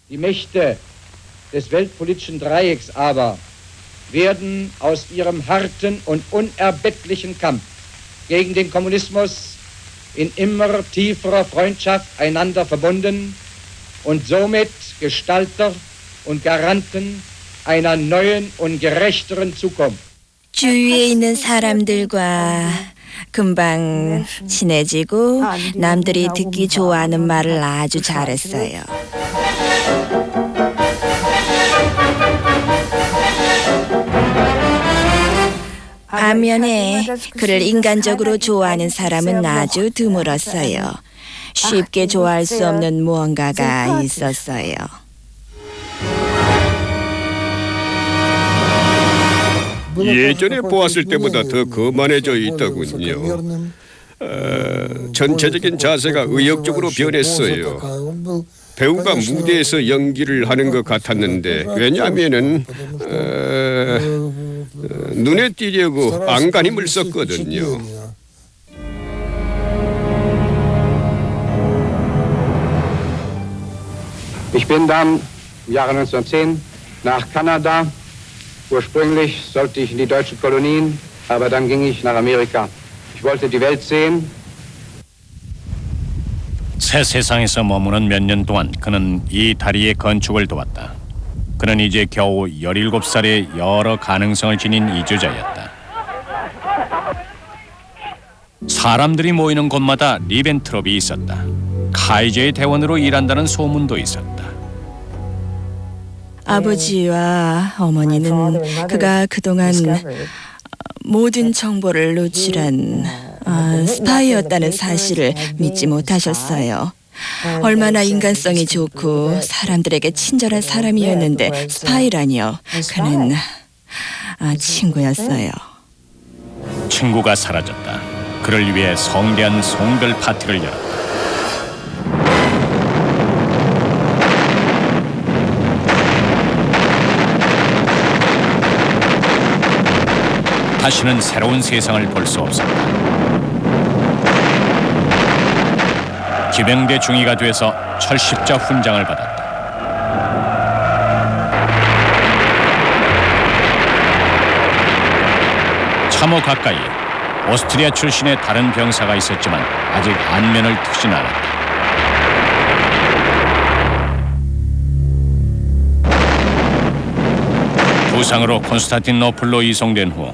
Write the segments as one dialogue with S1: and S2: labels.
S1: Die Mächte des weltpolitischen Dreiecks aber werden aus ihrem harten und unerbittlichen Kampf gegen den Kommunismus in immer tieferer Freundschaft einander verbunden und somit Gestalter und Garanten einer neuen und gerechteren Zukunft.
S2: 주위에 있는 사람들과 금방 친해지고 남들이 듣기 좋아하는 말을 아주 잘했어요. 반면에 그를 인간적으로 좋아하는 사람은 아주 드물었어요. 쉽게 좋아할 수 없는 무언가가 있었어요.
S3: 예전에 보았을 때보다 더 거만해져 있더군요. 전체적인 자세가 의욕적으로 변했어요. 배우가 무대에서 연기를 하는 것 같았는데 왜냐하면은 눈에 띄려고 안간힘을 썼거든요.
S1: Ich bin dann im Jahre 1910 nach Kanada. Ursprünglich sollte ich in die deutschen Kolonien, aber dann ging ich nach Amerika. Ich wollte die Welt sehen.
S4: 새 세상에서 머무는 몇 년 동안 그는 이 다리의 건축을 도왔다. 그는 이제 겨우 17살의 여러 가능성을 지닌 이주자였다. 사람들이 모이는 곳마다 리벤트롭이 있었다. 카이저의 대원으로 일한다는 소문도 있었다.
S2: 아버지와 어머니는 그가 그동안 모든 정보를 노출한 스파이였다는 사실을 믿지 못하셨어요. 얼마나 인간성이 좋고 사람들에게 친절한 사람이었는데 스파이라니요. 그는 친구였어요.
S4: 친구가 사라졌다. 그를 위해 성대한 송별 파티를 열었다. 다시는 새로운 세상을 볼 수 없었다. 기병대 중위가 돼서 철십자 훈장을 받았다. 참호 가까이에 오스트리아 출신의 다른 병사가 있었지만 아직 안면을 트진 않았다. 부상으로 콘스탄티노플로 이송된 후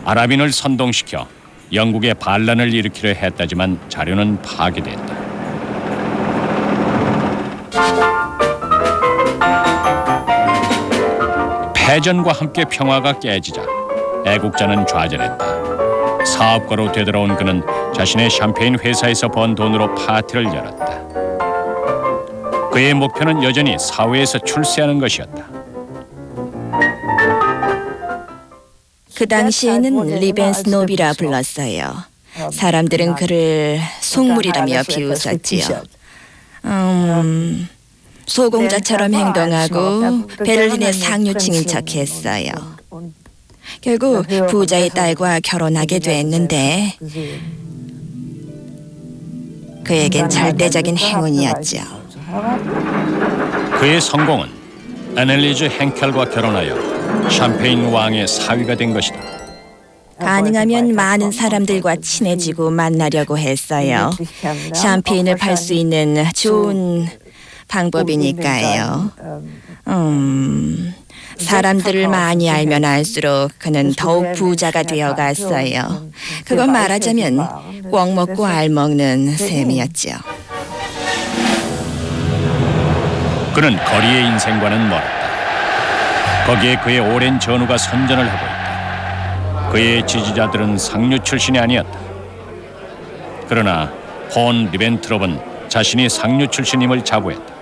S4: 아랍인을 선동시켜 영국의 반란을 일으키려 했다지만 자료는 파괴됐다. 패전과 함께 평화가 깨지자 애국자는 좌절했다. 사업가로 되돌아온 그는 자신의 샴페인 회사에서 번 돈으로 파티를 열었다. 그의 목표는 여전히 사회에서 출세하는 것이었다.
S2: 그 당시에는 리벤스노비라 불렀어요. 사람들은 그를 속물이라며 비웃었지요. 소공자처럼 행동하고 베를린의 상류층인 척했어요. 결국 부자의 딸과 결혼하게 됐는데 그에겐 절대적인 행운이었죠.
S4: 그의 성공은 애넬리즈 행켈과 결혼하여 샴페인 왕의 사위가 된 것이다.
S2: 가능하면 많은 사람들과 친해지고 만나려고 했어요. 샴페인을 팔 수 있는 좋은 방법이니까요. 사람들을 많이 알면 알수록 그는 더욱 부자가 되어갔어요. 그건 말하자면 꿩 먹고 알 먹는 셈이었죠.
S4: 그는 거리의 인생과는 멀었다. 거기에 그의 오랜 전우가 선전을 하고 있다. 그의 지지자들은 상류 출신이 아니었다. 그러나 폰 리벤트롭은 자신이 상류 출신임을 자부했다.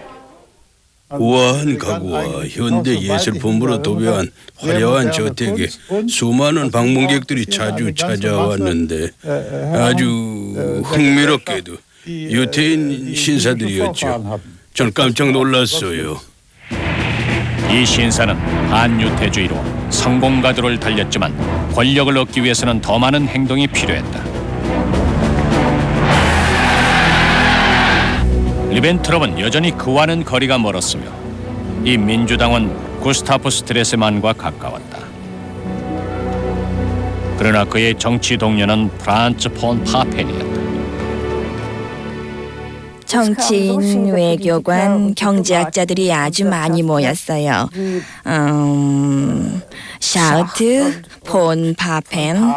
S3: 우아한 가구와 현대 예술품으로 도배한 화려한 저택에 수많은 방문객들이 자주 찾아왔는데 아주 흥미롭게도 유태인 신사들이었죠. 전 깜짝 놀랐어요.
S4: 이 신사는 반유태주의로 성공가도를 달렸지만 권력을 얻기 위해서는 더 많은 행동이 필요했다. 리벤트롭은 여전히 그와는 거리가 멀었으며 이 민주당은 구스타프 스트레스만과 가까웠다. 그러나 그의 정치 동료는 프란츠 폰 파펜이었다.
S2: 정치인, 외교관, 경제학자들이 아주 많이 모였어요. 샤흐트, 폰 파펜,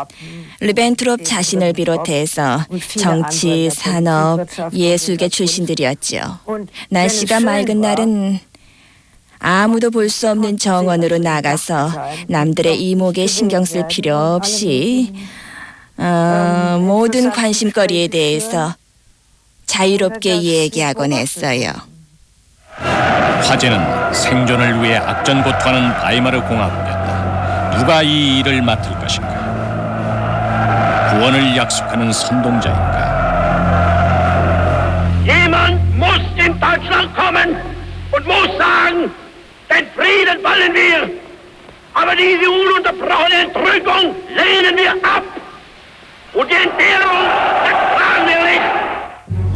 S2: 르벤트롭 자신을 비롯해서 정치, 산업, 예술계 출신들이었죠. 날씨가 맑은 날은 아무도 볼 수 없는 정원으로 나가서 남들의 이목에 신경 쓸 필요 없이 모든 관심거리에 대해서 자유롭게 얘기하곤 했어요.
S4: 화제는 생존을 위해 악전고투하는 바이마르 공화국이었다. 누가 이 일을 맡을 것인가? 구원을 약속하는 선동자인가?
S5: Jemand muss in Deutschland kommen und muss sagen, den Frieden wollen wir, aber diese ununterbrochene Entrückung lehnen wir ab und die Entbehrung ertragen wir nicht.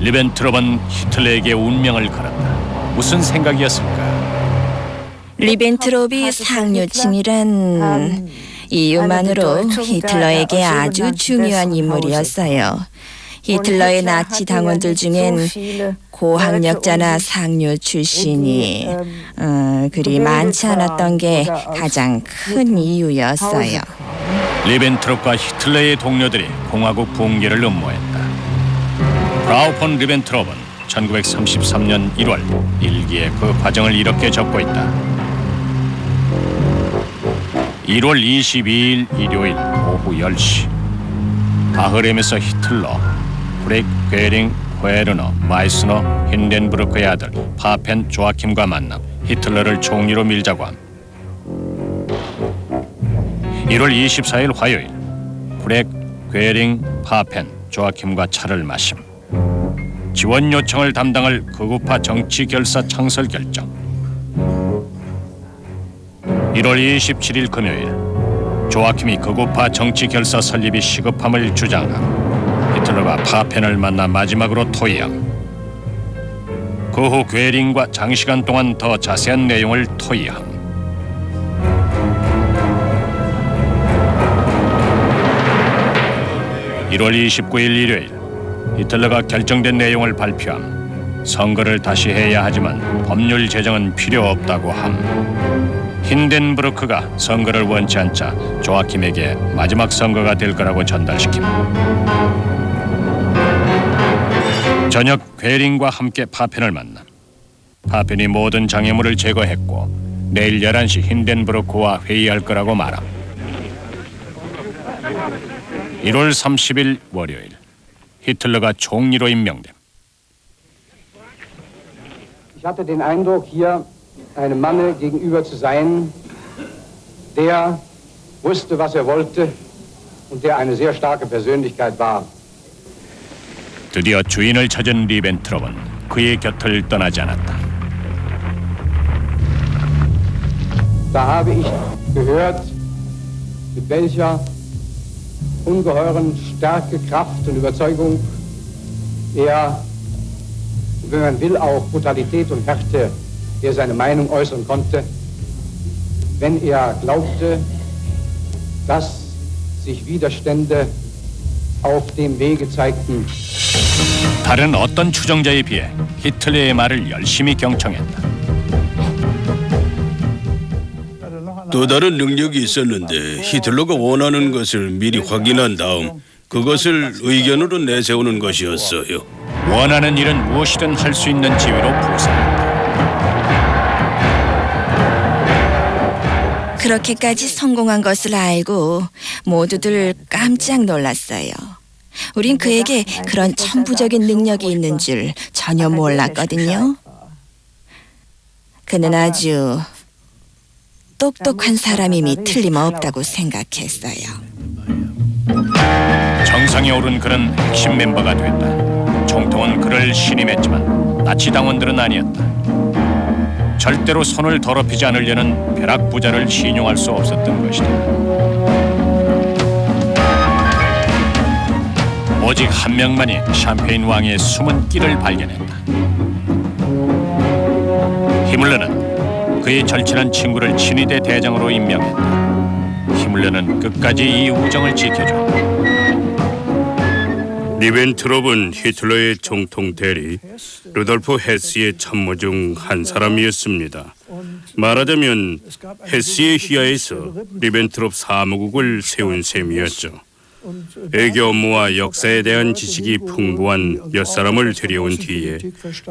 S4: 리벤트롭은 히틀러에게 운명을 걸었다. 무슨 생각이었을까?
S2: 리벤트롭이 상류층이란 이유만으로 히틀러에게 아주 중요한 인물이었어요. 히틀러의 나치 당원들 중엔 고학력자나 상류 출신이 그리 많지 않았던 게 가장 큰 이유였어요.
S4: 리벤트롭과 히틀러의 동료들이 공화국 붕괴를 음모했다. 프라우 폰 리벤트롭은 1933년 1월 일기에 그 과정을 이렇게 적고 있다. 1월 22일 일요일 오후 10시 바흐렘에서 히틀러, 프릭, 괴링, 헤르너, 마이스너, 힌덴부르크의 아들 파펜 조아킴과 만나 히틀러를 총리로 밀자고 함. 1월 24일 화요일 프릭, 괴링, 파펜, 조아킴과 차를 마심. 지원 요청을 담당할 극우파 정치결사 창설 결정. 1월 27일 금요일 조아킴이 극우파 정치결사 설립이 시급함을 주장함. 히틀러가 파펜을 만나 마지막으로 토의함. 그 후 괴링과 장시간 동안 더 자세한 내용을 토의함. (1월 29일) 일요일 히틀러가 결정된 내용을 발표함. 선거를 다시 해야 하지만 법률 제정은 필요 없다고 함. 힌덴부르크가 선거를 원치 않자 조아킴에게 마지막 선거가 될 거라고 전달시킴. 저녁 괴링과 함께 파펜을 만남. 파펜이 모든 장애물을 제거했고 내일 11시 힌덴부르크와 회의할 거라고 말함. 1월 30일 월요일 히틀러가 총리로 임명됨.
S1: Ich hatte den Eindruck, hier einem Manne gegenüber zu sein, der wusste, was er wollte und der eine sehr starke Persönlichkeit war.
S4: 드디어 주인을 찾은 리벤트롭은 그의 곁을 떠나지 않았다.
S1: Da habe ich gehört, mit welcher ungeheuren Stärke, Kraft und Überzeugung er, wenn man will, auch Brutalität und Härte, er seine Meinung äußern konnte, wenn er glaubte, dass sich Widerstände auf dem Wege zeigten.
S4: 다른 어떤 추정자에 비해 히틀러의 말을 열심히 경청했다.
S6: 또 다른 능력이 있었는데 히틀러가 원하는 것을 미리 확인한 다음 그것을 의견으로 내세우는 것이었어요.
S4: 원하는 일은 무엇이든 할 수 있는 지위로 부상했다.
S2: 그렇게까지 성공한 것을 알고 모두들 깜짝 놀랐어요. 우린 그에게 그런 천부적인 능력이 있는 줄 전혀 몰랐거든요. 그는 아주 똑똑한 사람임이 틀림없다고 생각했어요.
S4: 정상에 오른 그는 핵심 멤버가 됐다. 총통은 그를 신임했지만 나치 당원들은 아니었다. 절대로 손을 더럽히지 않으려는 벼락 부자를 신용할 수 없었던 것이다. 오직 한 명만이 샴페인 왕의 숨은 끼를 발견했다. 히물러는 그의 절친한 친구를 친위대 대장으로 임명했다. 히물러는 끝까지 이 우정을 지켜줬다.
S6: 리벤트롭은 히틀러의 정통 대리 루돌프 헤스의 참모 중 한 사람이었습니다. 말하자면 헤스의 휘하에서 리벤트롭 사무국을 세운 셈이었죠. 외교 업무와 역사에 대한 지식이 풍부한 몇 사람을 들여온 뒤에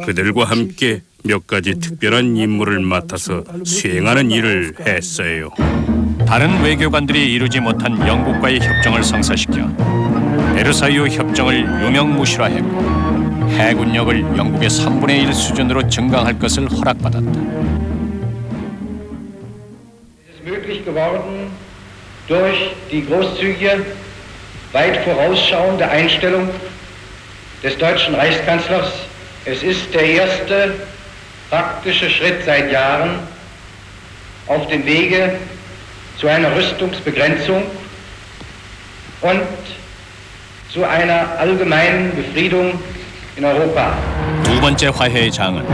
S6: 그들과 함께 몇 가지 특별한 임무를 맡아서 수행하는 일을 했어요.
S4: 다른 외교관들이 이루지 못한 영국과의 협정을 성사시켜 베르사유 협정을 유명무실화했고 해군력을 영국의 3분의 1 수준으로 증강할 것을 허락받았다.
S1: Es ist möglich geworden durch die großzügige, weit vorausschauende Einstellung des deutschen Reichskanzlers. Es ist der erste praktische Schritt seit Jahren auf dem Wege zu einer Rüstungsbegrenzung und zu einer allgemeinen Befriedung in Europa.
S4: 두 번째 화해의 장은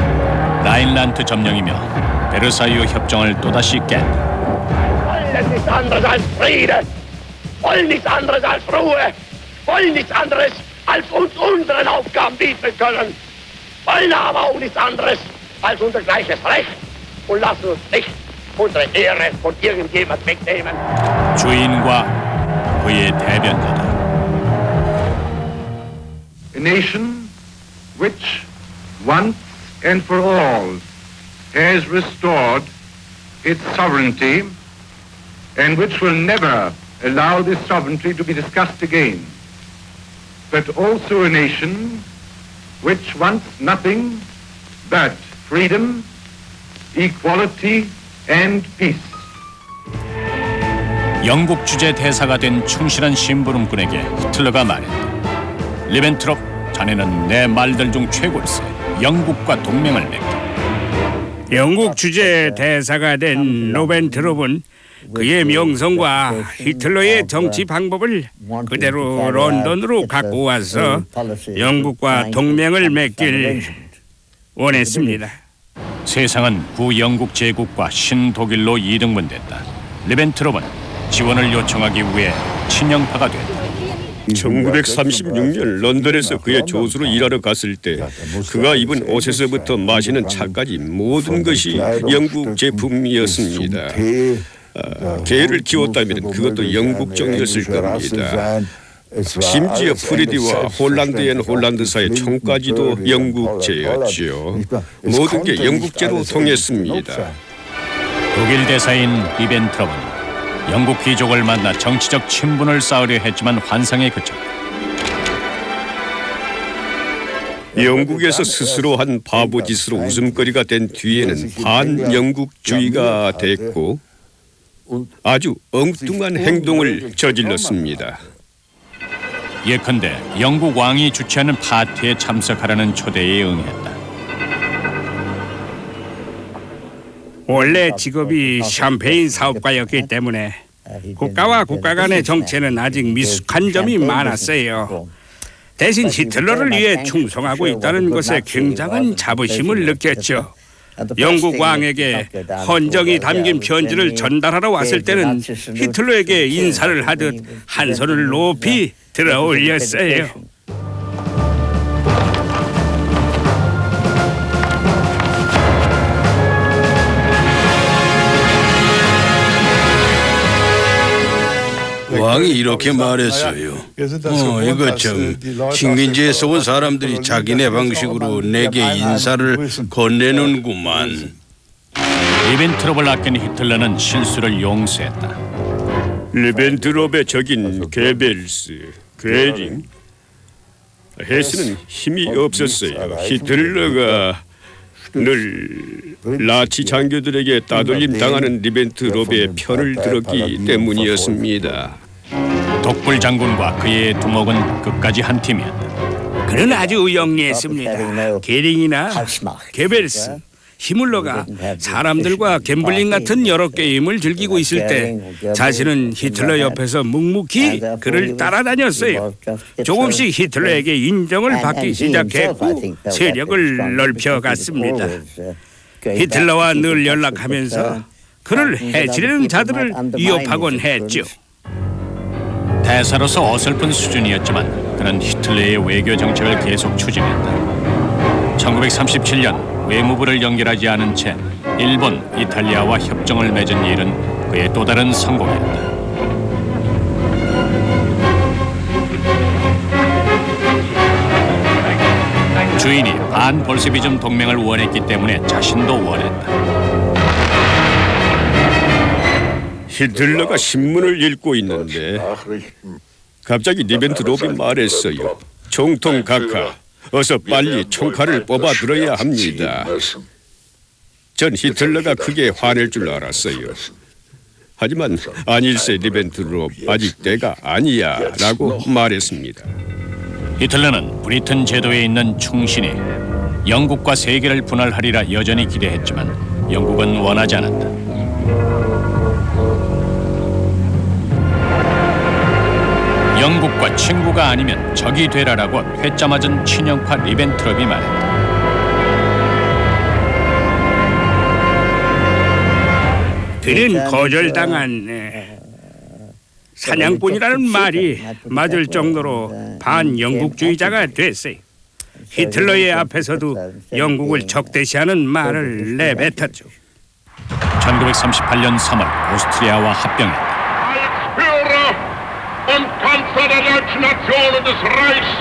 S4: 라인란트 점령이며 베르사유 협정을 또다시 깬다.
S5: Wollen nichts anderes als Friede, wollen nichts anderes als Ruhe, wollen nichts anderes als uns unseren Aufgaben widmen können, wollen aber auch nichts anderes als unser gleiches Recht und lassen uns nicht unsere Ehre von irgendjemand wegnehmen.
S4: 주인과 그의 대변자다.
S7: A nation which once and for all has restored its sovereignty and which will never allow this sovereignty to be discussed again, but also a nation which wants nothing but freedom, equality and peace.
S4: 영국 주재 대사가 된 충실한 심부름꾼에게 히틀러가 말했다. 리벤트롭, 자네는 내 말들 중 최고일세. 영국과 동맹을 맺게.
S6: 영국 주재 대사가 된 리벤트롭은 그의 명성과 히틀러의 정치 방법을 그대로 런던으로 갖고 와서 영국과 동맹을 맺길 원했습니다.
S4: 세상은 구영국 제국과 신독일로 이등분됐다. 리벤트롭은 지원을 요청하기 위해 친영파가 됐다.
S3: 1936년 런던에서 그의 조수로 일하러 갔을 때 그가 입은 옷에서부터 마시는 차까지 모든 것이 영국 제품이었습니다. 개를 키웠다면 그것도 영국종이었을 겁니다. 심지어 프리디와 홀란드 앤 홀란드사의 총까지도 영국제였지요. 모든 게 영국제로 통했습니다.
S4: 독일 대사인 리벤트롭은 영국 귀족을 만나 정치적 친분을 쌓으려 했지만 환상에 그쳤다.
S3: 영국에서 스스로 한 바보짓으로 웃음거리가 된 뒤에는 반영국주의가 됐고 아주 엉뚱한 행동을 저질렀습니다.
S4: 예컨대 영국 왕이 주최하는 파티에 참석하라는 초대에 응했다.
S6: 원래 직업이 샴페인 사업가였기 때문에 국가와 국가 간의 정체는 아직 미숙한 점이 많았어요. 대신 히틀러를 위해 충성하고 있다는 것에 굉장한 자부심을 느꼈죠. 영국 왕에게 헌정이 담긴 편지를 전달하러 왔을 때는 히틀러에게 인사를 하듯 한 손을 높이 들어 올렸어요. 왕이 이렇게 말했어요. 이거 참 식민지에서 온 사람들이 자기네 방식으로 내게 인사를 건네는구만.
S4: 리벤트롭을 아낀 히틀러는 실수를 용서했다.
S3: 리벤트롭의 적인 게벨스, 괴링, 헤스는 힘이 없었어요. 히틀러가 늘 나치 장교들에게 따돌림 당하는 리벤트롭의 편을 들었기 때문이었습니다.
S4: 독불 장군과 그의 두목은 끝까지 한 팀이었다.
S6: 그는 아주 영리했습니다. 게링이나 게벨스, 히물러가 사람들과 갬블링 같은 여러 게임을 즐기고 있을 때 자신은 히틀러 옆에서 묵묵히 그를 따라다녔어요. 조금씩 히틀러에게 인정을 받기 시작했고 세력을 넓혀갔습니다. 히틀러와 늘 연락하면서 그를 해치려는 자들을 위협하곤 했죠.
S4: 대사로서 어설픈 수준이었지만 그는 히틀러의 외교 정책을 계속 추진했다. 1937년 외무부를 연결하지 않은 채 일본, 이탈리아와 협정을 맺은 일은 그의 또 다른 성공이었다. 주인이 반볼셰비즘 동맹을 원했기 때문에 자신도 원했다.
S3: 히틀러가 신문을 읽고 있는데 갑자기 리벤트롭이 말했어요. 총통 각하, 어서 빨리 총칼을 뽑아 들어야 합니다. 전 히틀러가 크게 화낼 줄 알았어요. 하지만 아닐세 리벤트롭, 아직 때가 아니야 라고 말했습니다.
S4: 히틀러는 브리튼 제도에 있는 충신이 영국과 세계를 분할하리라 여전히 기대했지만 영국은 원하지 않았다. 영국과 친구가 아니면 적이 되라라고 회짜 맞은 친형파 리벤트롭이 말했다.
S6: 그는 거절당한 사냥꾼이라는 말이 맞을 정도로 반영국주의자가 됐어요. 히틀러의 앞에서도 영국을 적대시하는 말을 내뱉었죠.
S4: 1938년 3월 오스트리아와 합병했다.
S5: Und Panzer der deutschen Nation und des Reichs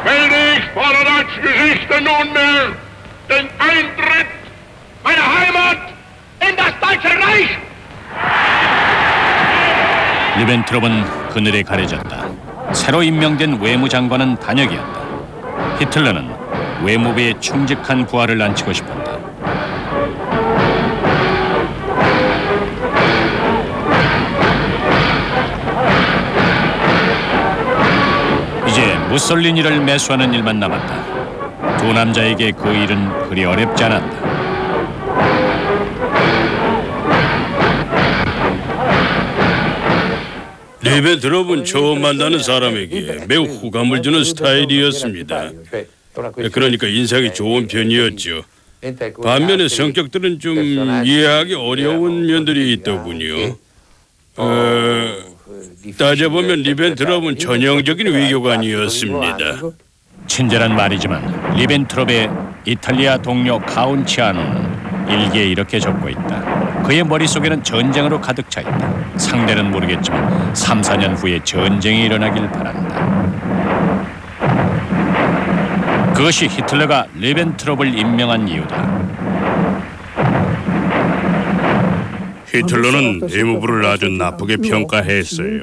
S5: melde ich vor der deutschen Geschichte nunmehr den Eintritt meiner Heimat in das Deutsche Reich.
S4: 리벤트롭은 그늘에 가려졌다. 새로 임명된 외무장관은 단역이었다. 히틀러는 외무부에 충직한 부하를 안치고 싶었다. 이제 무솔리니를 매수하는 일만 남았다. 두 남자에게 그 일은 그리 어렵지 않았다.
S8: 리벤트롭은 처음 만나는 사람에게 매우 호감을 주는 스타일이었습니다. 그러니까 인상이 좋은 편이었죠. 반면에 성격들은 좀 이해하기 어려운 면들이 있더군요. 따져보면 리벤트롭은 전형적인 외교관이었습니다.
S4: 친절한 말이지만 리벤트롭의 이탈리아 동료 카운치아노는 일기에 이렇게 적고 있다. 그의 머릿속에는 전쟁으로 가득 차 있다. 상대는 모르겠지만 3, 4년 후에 전쟁이 일어나길 바란다. 그것이 히틀러가 리벤트롭을 임명한 이유다.
S6: 히틀러는 내무부를 아주 나쁘게 평가했어요.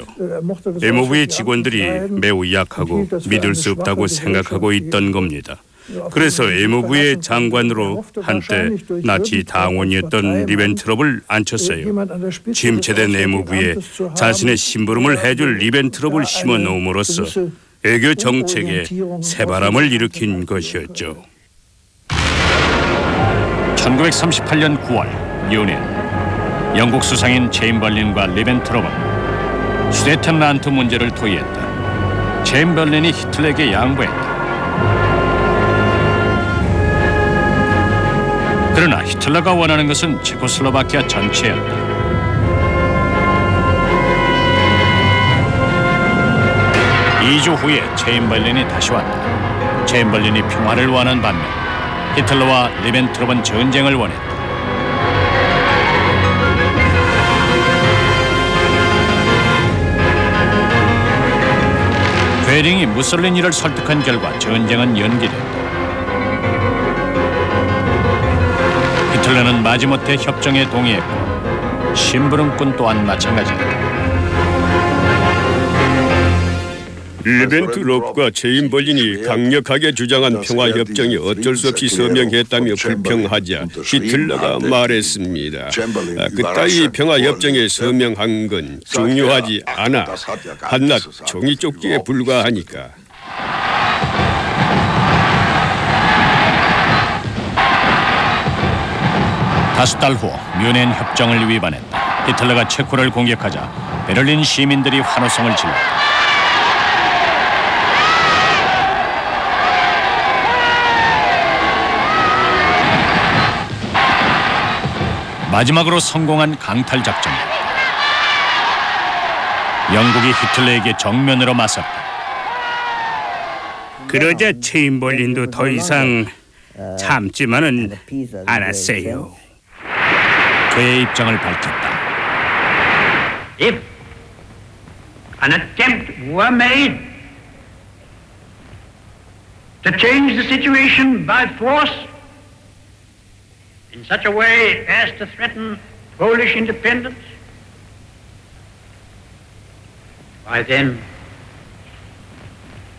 S6: 내무부의 직원들이 매우 약하고 믿을 수 없다고 생각하고 있던 겁니다. 그래서 외무부의 장관으로 한때 나치 당원이었던 리벤트롭을 앉혔어요. 침체된 내무부에 자신의 심부름을 해줄 리벤트롭을 심어놓음으로써 외교 정책에 새바람을 일으킨 것이었죠.
S4: 1938년 9월 유엔 영국 수상인 체인벌린과 리벤트롭은 수데텐란트 문제를 토의했다. 체인벌린이 히틀러에게 양보했다. 그러나 히틀러가 원하는 것은 체코슬로바키아 전체였다. (2주) 후에 체인벌린이 다시 왔다. 체인벌린이 평화를 원하는 반면 히틀러와 리벤트롭은 전쟁을 원했다. 괴링이 무솔리니를 설득한 결과 전쟁은 연기됐다. 히틀러는 마지못해 협정에 동의했고 심부름꾼 또한 마찬가지다.
S3: 리벤트롭과 체인벌린이 강력하게 주장한 평화협정이 어쩔 수 없이 서명했다며 불평하자 히틀러가 말했습니다. 그따위 평화협정에 서명한 건 중요하지 않아. 한낱 종이쪽지에 불과하니까.
S4: 다섯 달 후 뮌헨 협정을 위반했다. 히틀러가 체코를 공격하자 베를린 시민들이 환호성을 질렀다. 마지막으로 성공한 강탈 작전이었다. 영국이 히틀러에게 정면으로 맞섰다.
S6: 그러자 체인벌린도 더 이상 참지만은 않았어요.
S4: 그의 입장을 밝혔다.
S5: If an attempt were made to change the situation by force in such a way as to threaten Polish independence, why then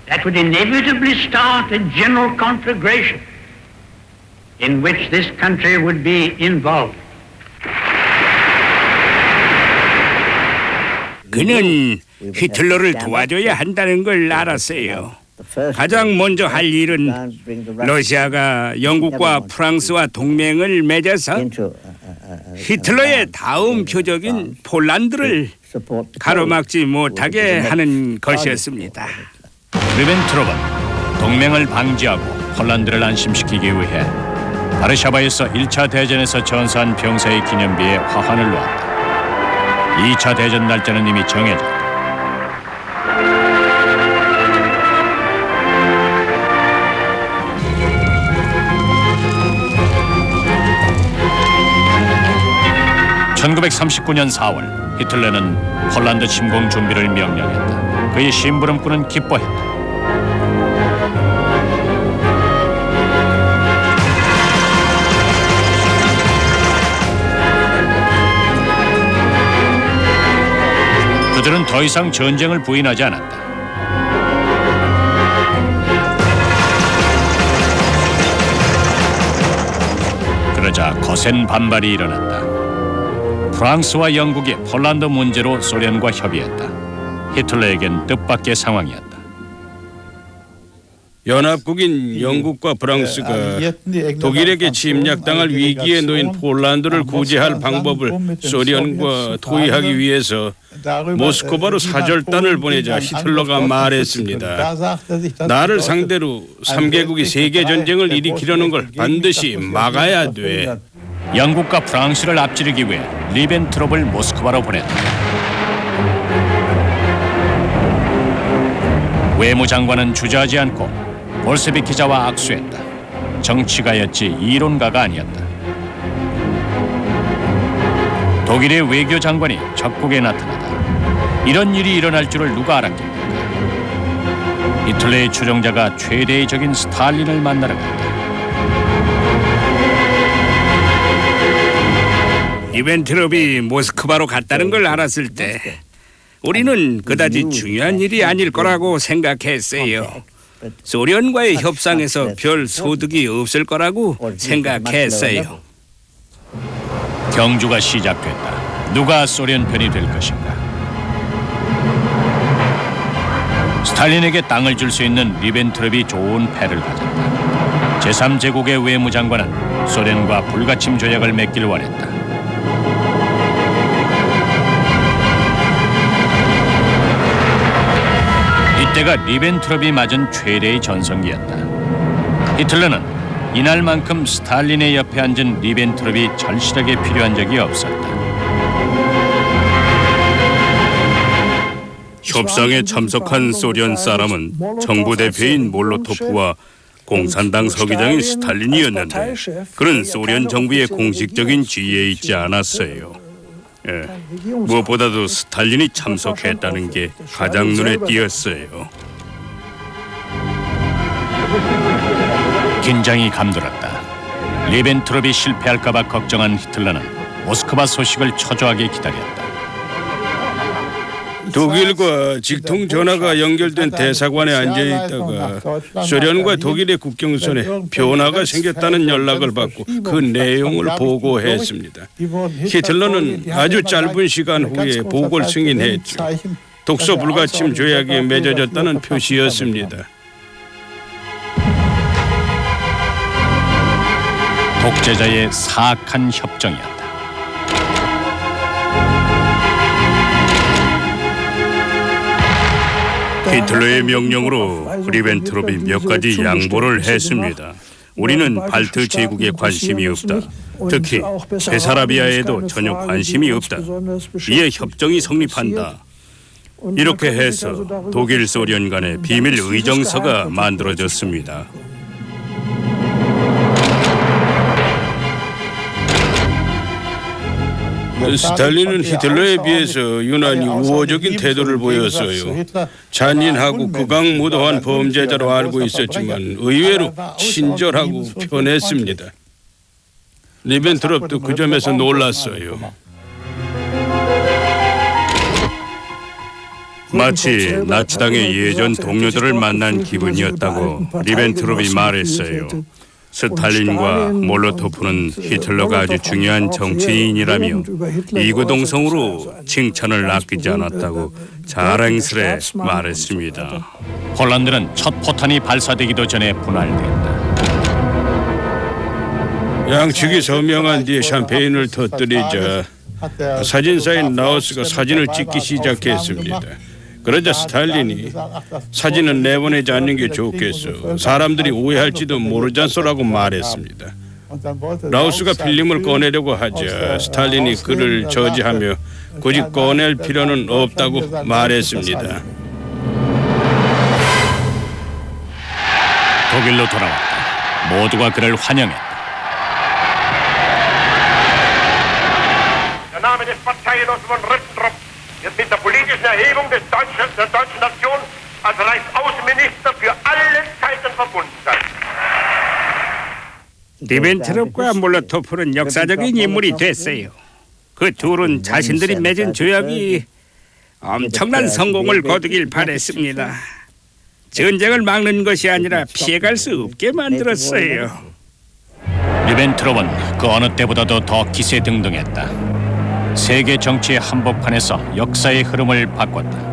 S5: that would inevitably start a general conflagration in which this country would be involved.
S6: 그는 히틀러를 도와줘야 한다는 걸 알았어요. 가장 먼저 할 일은 러시아가 영국과 프랑스와 동맹을 맺어서 히틀러의 다음 표적인 폴란드를 가로막지 못하게 하는 것이었습니다.
S4: 리벤트롭은 동맹을 방지하고 폴란드를 안심시키기 위해 바르샤바에서 1차 대전에서 전사한 병사의 기념비에 화환을 놓았다. 2차 대전 날짜는 이미 정해졌다. (1939년 4월) 히틀러는 폴란드 침공 준비를 명령했다. 그의 심부름꾼은 기뻐했다. 그들은 더 이상 전쟁을 부인하지 않았다. 그러자 거센 반발이 일어났다. 프랑스와 영국이 폴란드 문제로 소련과 협의했다. 히틀러에겐 뜻밖의 상황이었다.
S8: 연합국인 영국과 프랑스가 독일에게 침략당할 위기에 놓인 폴란드를 구제할 방법을 소련과 토의하기 위해서 모스크바로 사절단을 보내자 히틀러가 말했습니다. 나를 상대로 3개국이 세계전쟁을 일으키려는 걸 반드시 막아야 돼.
S4: 영국과 프랑스를 앞지르기 위해 리벤트롭을 모스크바로 보냈다. 외무장관은 주저하지 않고 볼셰비키자와 악수했다. 정치가였지 이론가가 아니었다. 독일의 외교장관이 적국에 나타나다 이런 일이 일어날 줄을 누가 알았겠는가. 히틀러의 추종자가 최대의 적인 스탈린을 만나러 갔다.
S6: 리벤트롭이 모스크바로 갔다는 걸 알았을 때 우리는 그다지 중요한 일이 아닐 거라고 생각했어요. 소련과의 협상에서 별 소득이 없을 거라고 생각했어요.
S4: 경주가 시작됐다. 누가 소련 편이 될 것인가. 스탈린에게 땅을 줄 수 있는 리벤트롭이 좋은 패를 가졌다. 제3제국의 외무장관은 소련과 불가침 조약을 맺길 원했다. 이때가 리벤트롭이 맞은 최대의 전성기였다. 히틀러는 이날만큼 스탈린의 옆에 앉은 리벤트롭이 절실하게 필요한 적이 없었다.
S8: 협상에 참석한 소련 사람은 정부 대표인 몰로토프와 공산당 서기장인 스탈린이었는데 그는 소련 정부의 공식적인 지위에 있지 않았어요. 무엇보다도 스탈린이 참석했다는 게 가장 눈에 띄었어요.
S4: 긴장이 감돌았다. 리벤트롭이 실패할까 봐 걱정한 히틀러는 모스크바 소식을 초조하게 기다렸다.
S8: 독일과 직통 전화가 연결된 대사관에 앉아있다가 소련과 독일의 국경선에 변화가 생겼다는 연락을 받고 그 내용을 보고했습니다. 히틀러는 아주 짧은 시간 후에 보고를 승인했죠. 독소 불가침 조약이 맺어졌다는 표시였습니다.
S4: 독재자의 사악한 협정이었다.
S8: 히틀러의 명령으로 리벤트롭이 몇 가지 양보를 했습니다.
S6: 우리는 발트 제국에 관심이 없다. 특히 베사라비아에도 전혀 관심이 없다. 이에 협정이 성립한다. 이렇게 해서 독일 소련 간의 비밀 의정서가 만들어졌습니다.
S8: 스탈린은 히틀러에 비해서 유난히 우호적인 태도를 보였어요. 잔인하고 극악무도한 범죄자로 알고 있었지만 의외로 친절하고 편했습니다. 리벤트롭도 그 점에서 놀랐어요.
S6: 마치 나치당의 예전 동료들을 만난 기분이었다고 리벤트롭이 말했어요. 스탈린과 몰로토프는 히틀러가 아주 중요한 정치인이라며 이구동성으로 칭찬을 아끼지 않았다고 자랑스레 말했습니다.
S4: 폴란드는 첫 포탄이 발사되기도 전에 분할됐다.
S8: 양측이 서명한 뒤에 샴페인을 터뜨리자 사진사인 나우스가 사진을 찍기 시작했습니다. 그러자 스탈린이 사진은 내보내지 않는 게 좋겠어. 사람들이 오해할지도 모르잖소라고 말했습니다. 라우스가 필름을 꺼내려고 하자 스탈린이 그를 저지하며 굳이 꺼낼 필요는 없다고 말했습니다.
S4: 독일로 돌아왔다. 모두가 그를 환영했다.
S5: Der Name des Parteienlosen von Ribbentrop wird mit der politischen Erhebung der deutschen Nation als Reichsaußenminister für alle Zeiten verbunden sein.
S6: 리벤트롭과 몰로토프는 역사적인 인물이 됐어요. 그 둘은 자신들이 맺은 조약이 엄청난 성공을 거두길 바랬습니다. 전쟁을 막는 것이 아니라 피해갈 수 없게 만들었어요.
S4: 리벤트롭은 그 어느 때보다도 더 기세등등했다. 세계 정치의 한복판에서 역사의 흐름을 바꿨다.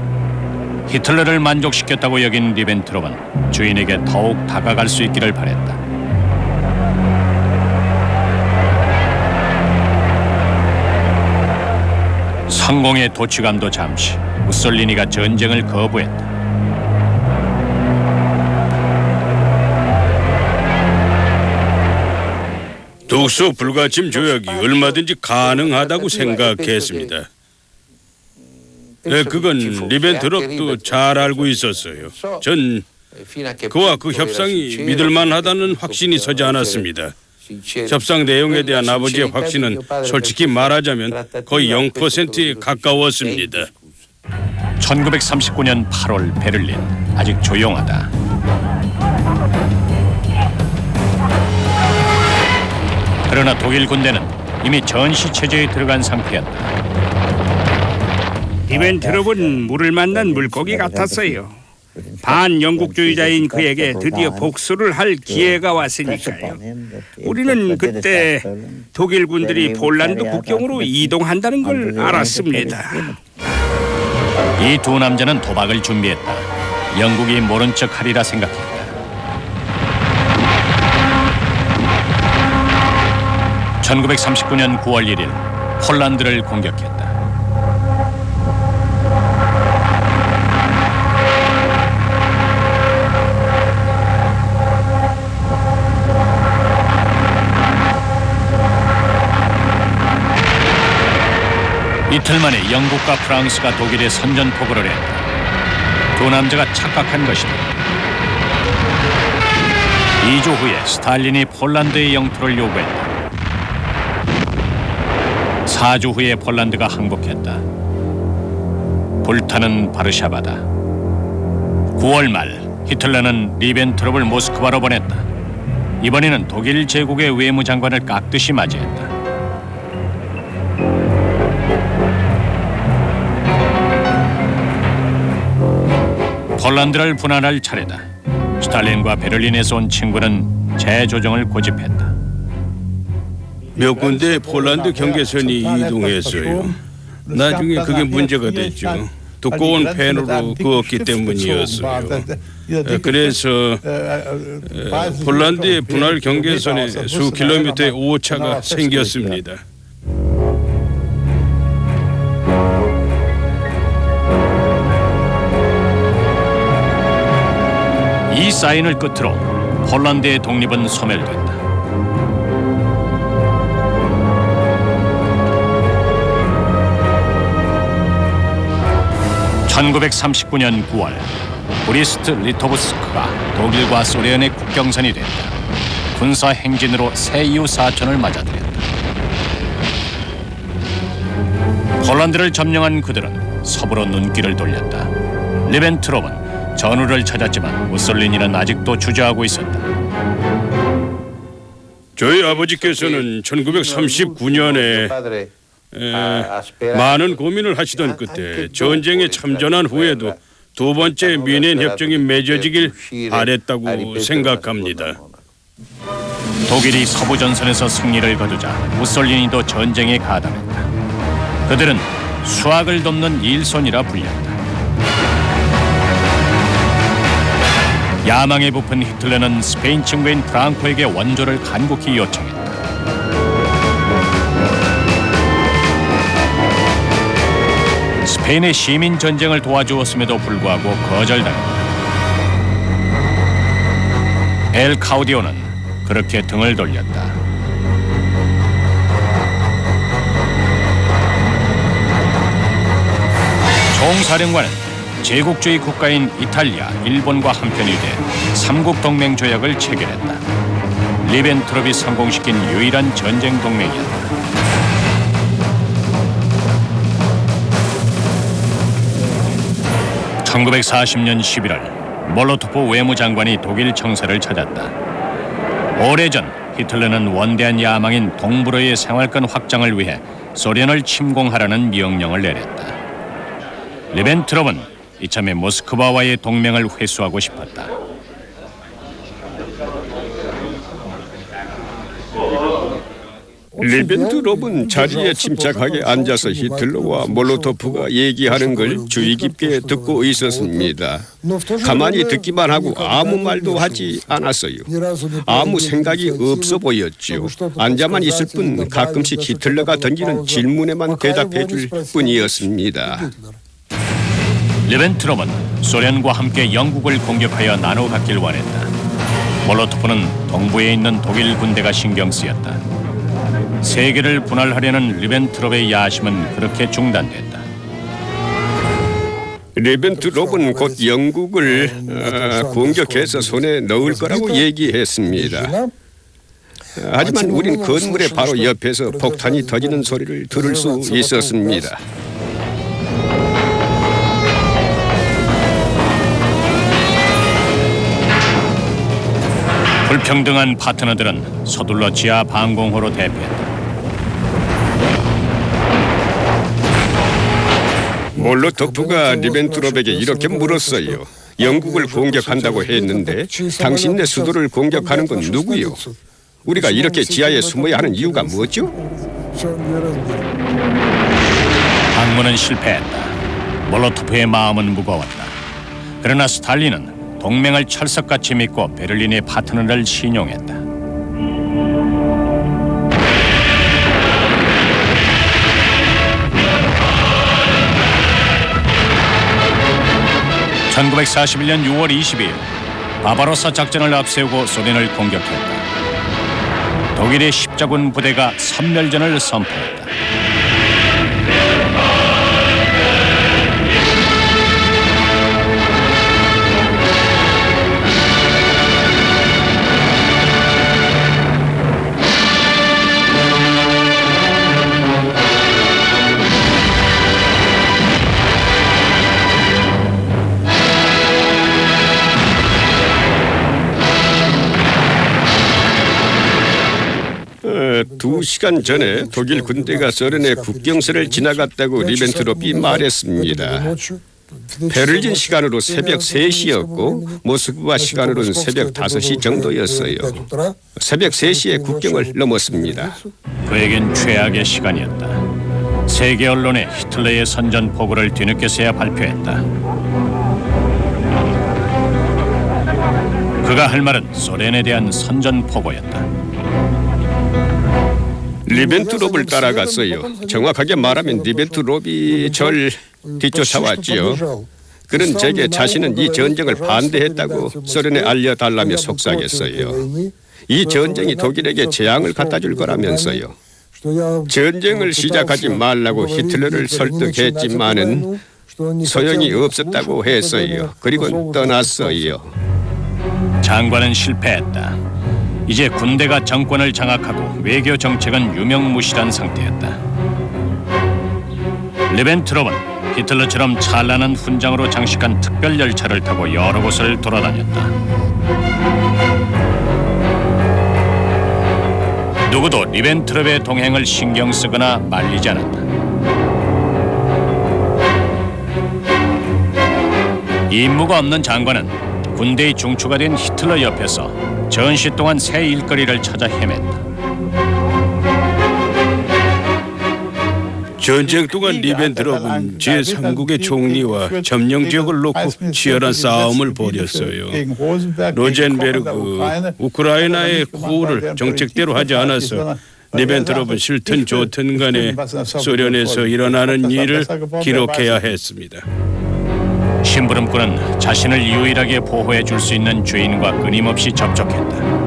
S4: 히틀러를 만족시켰다고 여긴 리벤트롭은 주인에게 더욱 다가갈 수 있기를 바랬다. 성공의 도취감도 잠시, 무솔리니가 전쟁을 거부했다.
S8: 독소 불가침 조약이 얼마든지 가능하다고 생각했습니다. 그건 리벤트롭도 잘 알고 있었어요. 전 그와 그 협상이 믿을만하다는 확신이 서지 않았습니다. 협상 내용에 대한 아버지의 확신은 솔직히 말하자면 거의 0%에 가까웠습니다.
S4: 1939년 8월 베를린, 아직 조용하다. 그러나 독일 군대는 이미 전시 체제에 들어간 상태였다.
S6: 리벤트롭은 물을 만난 물고기 같았어요. 반영국주의자인 그에게 드디어 복수를 할 기회가 왔으니까요. 우리는 그때 독일 군들이 폴란드 국경으로 이동한다는 걸 알았습니다.
S4: 이 두 남자는 도박을 준비했다. 영국이 모른 척하리라 생각했다. (1939년 9월 1일) 폴란드를 공격했다. 이틀 만에 영국과 프랑스가 독일에 선전포고를 했다. 두 남자가 착각한 것이다. 2주 후에 스탈린이 폴란드의 영토를 요구했다. 4주 후에 폴란드가 항복했다. 불타는 바르샤바다. 9월 말 히틀러는 리벤트롭을 모스크바로 보냈다. 이번에는 독일 제국의 외무장관을 깍듯이 맞이했다. 폴란드를 분할할 차례다. 스탈린과 베를린에서 온 친구는 재조정을 고집했다.
S8: 몇 군데 폴란드 경계선이 이동했어요. 나중에 그게 문제가 됐죠. 두꺼운 펜으로 그었기 때문이었어요. 그래서 폴란드의 분할 경계선에 수 킬로미터의 오차가 생겼습니다.
S4: 이 사인을 끝으로 폴란드의 독립은 소멸됐다. 1939년 9월 브리스트 리토브스크가 독일과 소련의 국경선이 됐다. 군사 행진으로 새 이후 사천을 맞아들였다. 폴란드를 점령한 그들은 서부로 눈길을 돌렸다. 리벤트롭은 전우를 찾았지만 무솔리니는 아직도 주저하고 있었다.
S8: 저희 아버지께서는 1939년에 많은 고민을 하시던 끝에 전쟁에 참전한 후에도 두 번째 뮌헨 협정이 맺어지길 바랬다고 생각합니다.
S4: 독일이 서부 전선에서 승리를 거두자 무솔리니도 전쟁에 가담했다. 그들은 수학을 돕는 일손이라 불렸다. 야망에 부푼 히틀러는 스페인 친구인 프랑코에게 원조를 간곡히 요청했다. 스페인의 시민 전쟁을 도와주었음에도 불구하고 거절당했다. 엘 카우디오는 그렇게 등을 돌렸다. 총사령관은 제국주의 국가인 이탈리아, 일본과 한편이 돼 삼국 동맹 조약을 체결했다. 리벤트롭이 성공시킨 유일한 전쟁 동맹이었다. (1940년 11월) 몰로토프 외무장관이 독일 청사를 찾았다. 오래전 히틀러는 원대한 야망인 동부로의 생활권 확장을 위해 소련을 침공하라는 명령을 내렸다. 리벤트롭은 이참에 모스크바와의 동맹을 회수하고 싶었다.
S3: 리벤트롭은 자리에 침착하게 앉아서 히틀러와 몰로토프가 얘기하는 걸 주의 깊게 듣고 있었습니다. 가만히 듣기만 하고 아무 말도 하지 않았어요. 아무 생각이 없어 보였죠. 앉아만 있을 뿐 가끔씩 히틀러가 던지는 질문에만 대답해 줄 뿐이었습니다.
S4: 리벤트롭은 소련과 함께 영국을 공격하여 나눠 갖길 원했다. 몰로토프는 동부에 있는 독일 군대가 신경 쓰였다. 세계를 분할하려는 리벤트롭의 야심은 그렇게 중단됐다.
S3: 리벤트롭은 곧 영국을 공격해서 손에 넣을 거라고 얘기했습니다. 하지만 우린 건물의 바로 옆에서 폭탄이 터지는 소리를 들을 수 있었습니다.
S4: 불평등한 파트너들은 서둘러 지하 방공호로 대피했다.
S3: 몰로토프가 리벤트롭에게 이렇게 물었어요. 영국을 공격한다고 했는데 당신네 수도를 공격하는 건 누구요? 우리가 이렇게 지하에 숨어야 하는 이유가 뭐죠?
S4: 방문은 실패했다. 몰로토프의 마음은 무거웠다. 그러나 스탈린은 동맹을 철석같이 믿고 베를린의 파트너를 신용했다. (1941년 6월 22일) 바바로사 작전을 앞세우고 소련을 공격했다. 독일의 십자군 부대가 섬멸전을 선포했다.
S3: 두 시간 전에 독일 군대가 소련의 국경선을 지나갔다고 리벤트롭이 말했습니다. 베를린 시간으로 새벽 3시였고 모스크바 시간으로는 새벽 5시 정도였어요. 새벽 3시에 국경을 넘었습니다.
S4: 그에겐 최악의 시간이었다. 세계 언론에 히틀러의 선전포고를 뒤늦게서야 발표했다. 그가 할 말은 소련에 대한 선전포고였다.
S3: 리벤트롭을 따라갔어요. 정확하게 말하면 리벤트롭이 절 뒤쫓아왔지요. 그는 제게 자신은 이 전쟁을 반대했다고 소련에 알려달라며 속삭였어요. 이 전쟁이 독일에게 재앙을 갖다 줄 거라면서요. 전쟁을 시작하지 말라고 히틀러를 설득했지만은 소용이 없었다고 했어요. 그리고 떠났어요.
S4: 장관은 실패했다. 이제 군대가 정권을 장악하고 외교 정책은 유명무실한 상태였다. 리벤트롭은 히틀러처럼 찬란한 훈장으로 장식한 특별 열차를 타고 여러 곳을 돌아다녔다. 누구도 리벤트롭의 동행을 신경 쓰거나 말리지 않았다. 임무가 없는 장관은 군대의 중추가 된 히틀러 옆에서 전시 동안 새 일거리를 찾아 헤맸다.
S8: 전쟁 동안 리벤트롭은 제3국의 총리와 점령 지역을 놓고 치열한 싸움을 벌였어요. 로젠베르그 우크라이나의 구호를 정책대로 하지 않아서 리벤트롭은 싫든 좋든 간에 소련에서 일어나는 일을 기록해야 했습니다.
S4: 심부름꾼은 자신을 유일하게 보호해 줄 수 있는 주인과 끊임없이 접촉했다.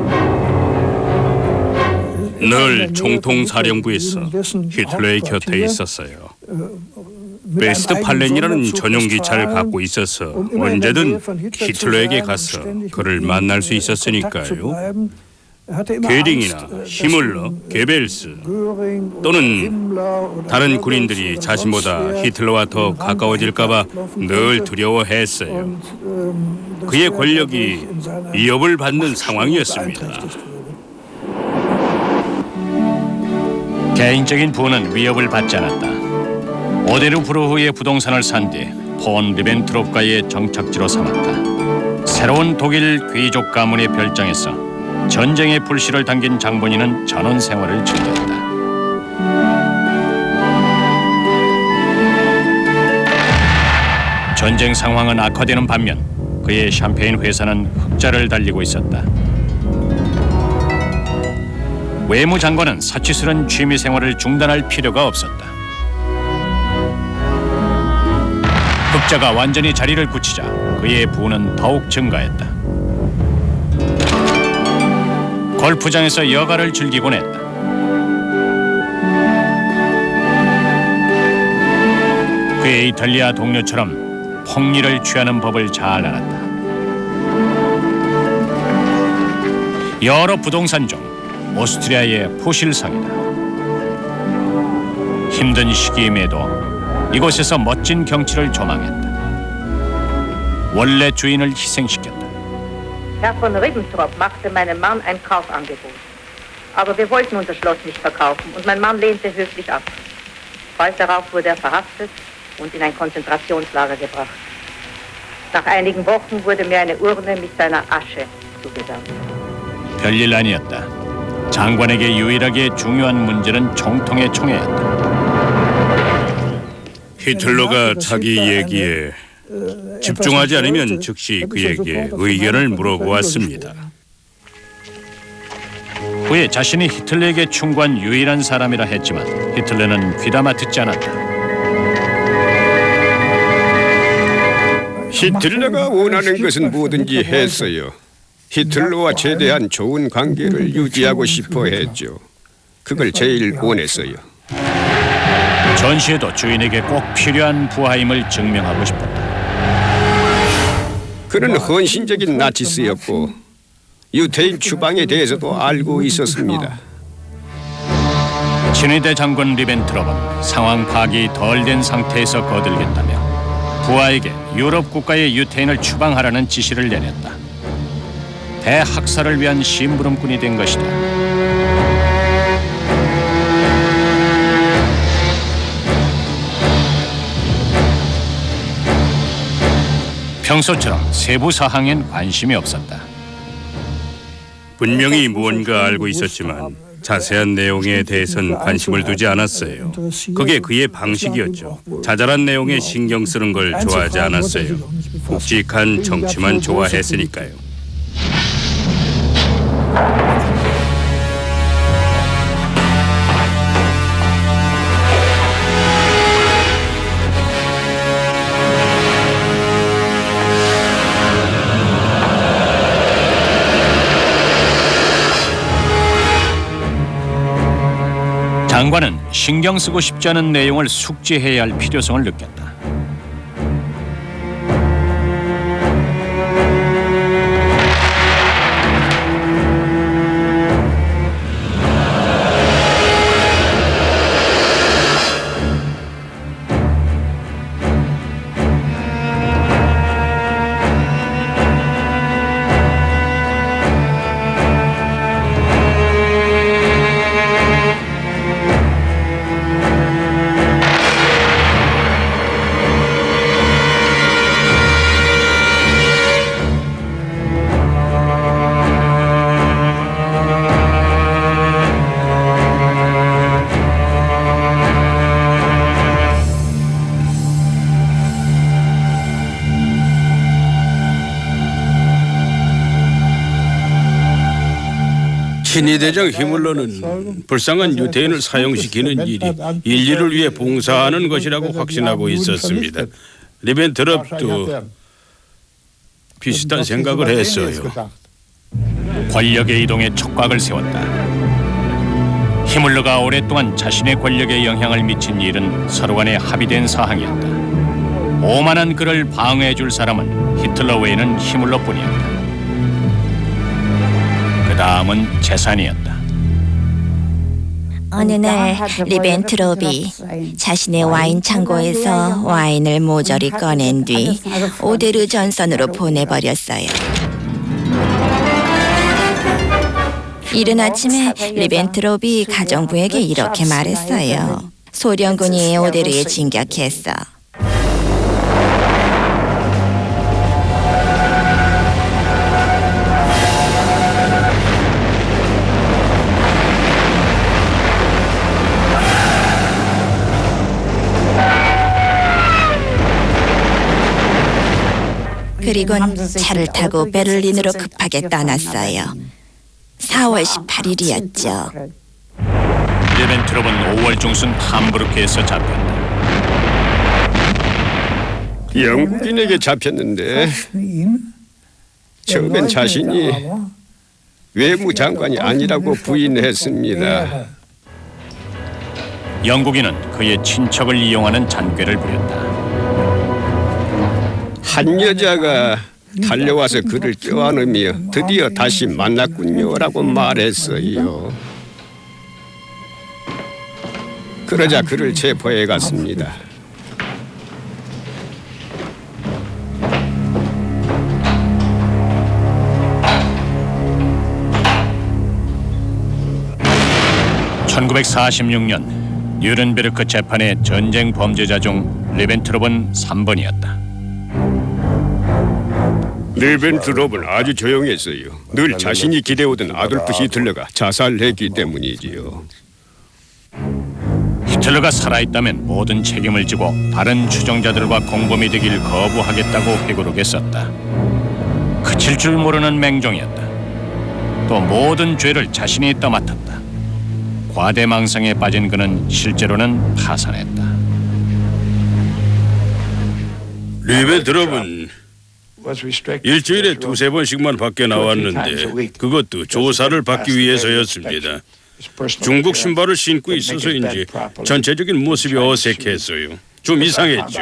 S9: 늘 총통사령부에서 히틀러의 곁에 있었어요. 웨스트팔렌이라는 전용 기차를 갖고 있어서 언제든 히틀러에게 가서 그를 만날 수 있었으니까요. 게링이나 히물러, 게벨스 또는 다른 군인들이 자신보다 히틀러와 더 가까워질까 봐 늘 두려워했어요. 그의 권력이 위협을 받는 상황이었습니다.
S4: 개인적인 부는 위협을 받지 않았다. 오데르 브루흐의 부동산을 산 뒤 폰 리벤트롭과의 정착지로 삼았다. 새로운 독일 귀족 가문의 별장에서 전쟁의 불씨를 당긴 장본인은 전원 생활을 즐겼다. 전쟁 상황은 악화되는 반면 그의 샴페인 회사는 흑자를 달리고 있었다. 외무장관은 사치스런 취미 생활을 중단할 필요가 없었다. 흑자가 완전히 자리를 굳히자 그의 부는 더욱 증가했다. 골프장에서 여가를 즐기곤 했다. 그의 이탈리아 동료처럼 폭리를 취하는 법을 잘 알았다. 여러 부동산 중 오스트리아의 포실상이다. 힘든 시기임에도 이곳에서 멋진 경치를 조망했다. 원래 주인을 희생시켰다.
S10: Herr von Ribbentrop machte meinem Mann ein Kaufangebot. Aber wir wollten unser Schloss nicht verkaufen und mein Mann lehnte höflich ab. Bald darauf wurde er verhaftet und in ein Konzentrationslager gebracht. Nach einigen Wochen wurde mir eine Urne mit seiner Asche zugesandt.
S4: 별일 아니었다. 장관에게 유일하게 중요한 문제는 총통의 총애였다.
S9: 히틀러가 자기 얘기에 집중하지 않으면 즉시 그에게 의견을 물어보았습니다.
S4: 후에 자신이 히틀러에게 충고한 유일한 사람이라 했지만 히틀러는 귀담아 듣지 않았다.
S3: 히틀러가 원하는 것은 뭐든지 했어요. 히틀러와 최대한 좋은 관계를 유지하고 싶어 했죠. 그걸 제일 원했어요.
S4: 전시에도 주인에게 꼭 필요한 부하임을 증명하고 싶었다.
S3: 그는 헌신적인 나치스였고 유태인 추방에 대해서도 알고 있었습니다.
S4: 친위대 장군 리벤트롭은 상황 파악이 덜 된 상태에서 거들겠다며 부하에게 유럽 국가의 유태인을 추방하라는 지시를 내렸다. 대학살을 위한 심부름꾼이 된 것이다. 평소처럼 세부 사항엔 관심이 없었다.
S9: 분명히 무언가 알고 있었지만 자세한 내용에 대해선 관심을 두지 않았어요. 그게 그의 방식이었죠. 자잘한 내용에 신경 쓰는 걸 좋아하지 않았어요. 굵직한 정치만 좋아했으니까요.
S4: 장관은 신경 쓰고 싶지 않은 내용을 숙지해야 할 필요성을 느꼈다.
S8: 친위대장 히물러는 불쌍한 유태인을 사용시키는 일이 인류를 위해 봉사하는 것이라고 확신하고 있었습니다. 리벤트롭도 비슷한 생각을 했어요.
S4: 권력의 이동에 촉각을 세웠다. 히물러가 오랫동안 자신의 권력에 영향을 미친 일은 서로 간에 합의된 사항이었다. 오만한 그를 방어해줄 사람은 히틀러 외에는 히물러뿐이었다. 그 다음은 재산이었다.
S2: 어느 날 리벤트롭이 자신의 와인 창고에서 와인을 모조리 꺼낸 뒤 오데르 전선으로 보내버렸어요. 이른 아침에 리벤트롭이 가정부에게 이렇게 말했어요. 소련군이 오데르에 진격했어. 그리곤 차를 타고 베를린으로 급하게 떠났어요. 4월 18일이었죠.
S4: 리벤트롭은 5월 중순 함부르크에서 잡혔다.
S3: 영국인에게 잡혔는데 처음엔 자신이 외무장관이 아니라고 부인했습니다.
S4: 영국인은 그의 친척을 이용하는 잔꾀를 부렸다.
S3: 한 여자가 달려와서 그를 껴안으며 드디어 다시 만났군요라고 말했어요. 그러자 그를 체포해 갔습니다.
S4: (1946년) 뉴른베르크 재판의 전쟁 범죄자 중 리벤트롭은 3번이었다.
S3: 리벤트롭은 아주 조용했어요. 늘 자신이 기대오던 아돌프 히틀러가 자살했기 때문이지요.
S4: 히틀러가 살아있다면 모든 책임을 지고 다른 추종자들과 공범이 되길 거부하겠다고 회고록에 썼다. 그칠 줄 모르는 맹종이었다. 또 모든 죄를 자신이 떠맡았다. 과대망상에 빠진 그는 실제로는 파산했다.
S8: 리벤트롭은 일주일에 2-3번씩만 밖에 나왔는데 그것도 조사를 받기 위해서였습니다. 중국 신발을 신고 있어서인지 전체적인 모습이 어색했어요. 좀 이상했죠.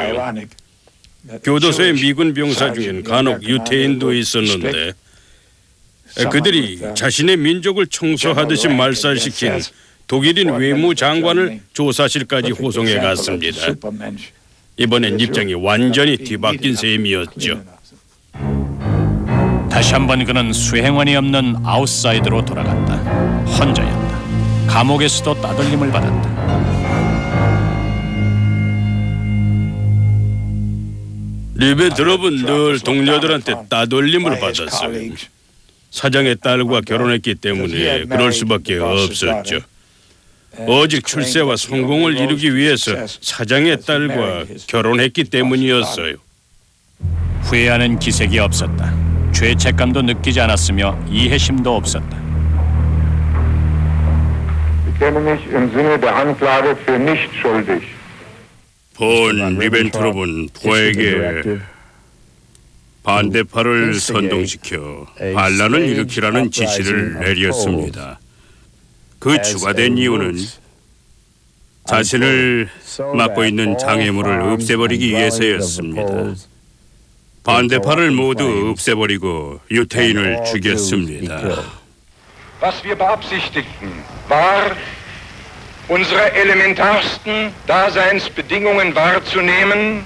S8: 교도소의 미군 병사 중엔 간혹 유태인도 있었는데 그들이 자신의 민족을 청소하듯이 말살시킨 독일인 외무장관을 조사실까지 호송해 갔습니다. 이번엔 입장이 완전히 뒤바뀐 셈이었죠.
S4: 다시 한번 그는 수행원이 없는 아웃사이더로 돌아갔다. 혼자였다. 감옥에서도 따돌림을 받았다.
S8: 리벤트롭은 늘 동료들한테 따돌림을 받았어요. 사장의 딸과 결혼했기 때문에 그럴 수밖에 없었죠. 오직 출세와 성공을 이루기 위해서 사장의 딸과 결혼했기 때문이었어요.
S4: 후회하는 기색이 없었다. 죄책감도 느끼지 않았으며 이해심도 없었다.
S8: 본 리벤트롭은 포에게 반대파를 선동시켜 반란을 일으키라는 지시를 내렸습니다. 그 추가된 이유는
S9: 자신을 맡고 있는 장애물을 없애버리기 위해서였습니다. 반대파를 모두 없애버리고 유태인을 죽였습니다.
S7: Was wir beabsichtigten, war, unsere elementarsten Daseinsbedingungen wahrzunehmen,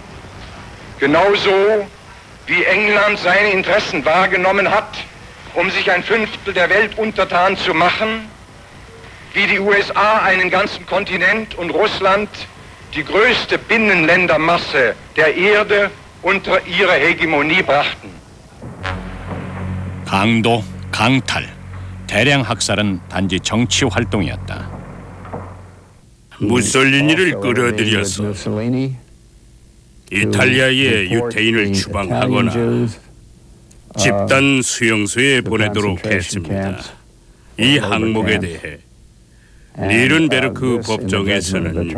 S7: genauso wie England seine Interessen wahrgenommen hat, sich ein Fünftel der Welt untertan zu machen, wie die USA einen ganzen Kontinent und Russland die größte Binnenländermasse der Erde unter ihre Hegemonie brachten.
S4: 강도, 강탈, 대량 학살은 단지 정치 활동이었다.
S9: 무솔리니를 끌어들여서 이탈리아의 유태인을 추방하거나 집단 수용소에 보내도록 했습니다. 이 항목에 대해 니른베르크 법정에서는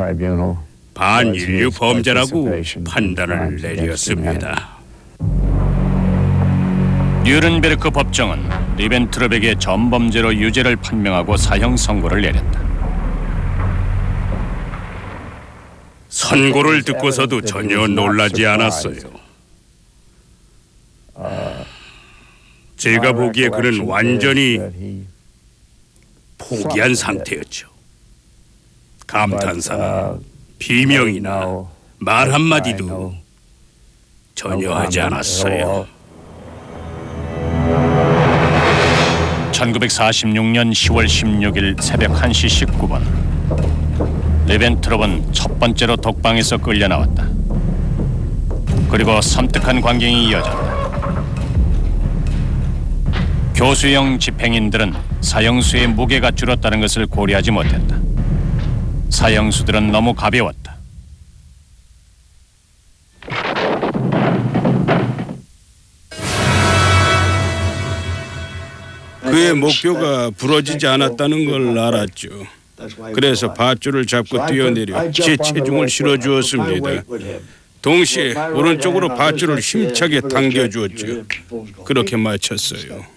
S9: 반인류 범죄라고 판단을 내렸습니다.
S4: 뉴른베르크 법정은 리벤트롭에게 전범죄로 유죄를 판명하고 사형 선고를 내렸다.
S9: 선고를 듣고서도 전혀 놀라지 않았어요. 제가 보기에 그는 완전히 포기한 상태였죠. 감탄사나 비명이나 말 한마디도 전혀 하지 않았어요.
S4: 1946년 10월 16일 새벽 1시 19분 리벤트롭은 첫 번째로 독방에서 끌려 나왔다. 그리고 섬뜩한 광경이 이어졌다. 교수형 집행인들은 사형수의 무게가 줄었다는 것을 고려하지 못했다. 사형수들은 너무 가벼웠다.
S8: 그의 목표가 부러지지 않았다는 걸 알았죠. 그래서 밧줄을 잡고 뛰어내려 제 체중을 실어주었습니다. 동시에 오른쪽으로 밧줄을 힘차게 당겨주었죠. 그렇게 마쳤어요.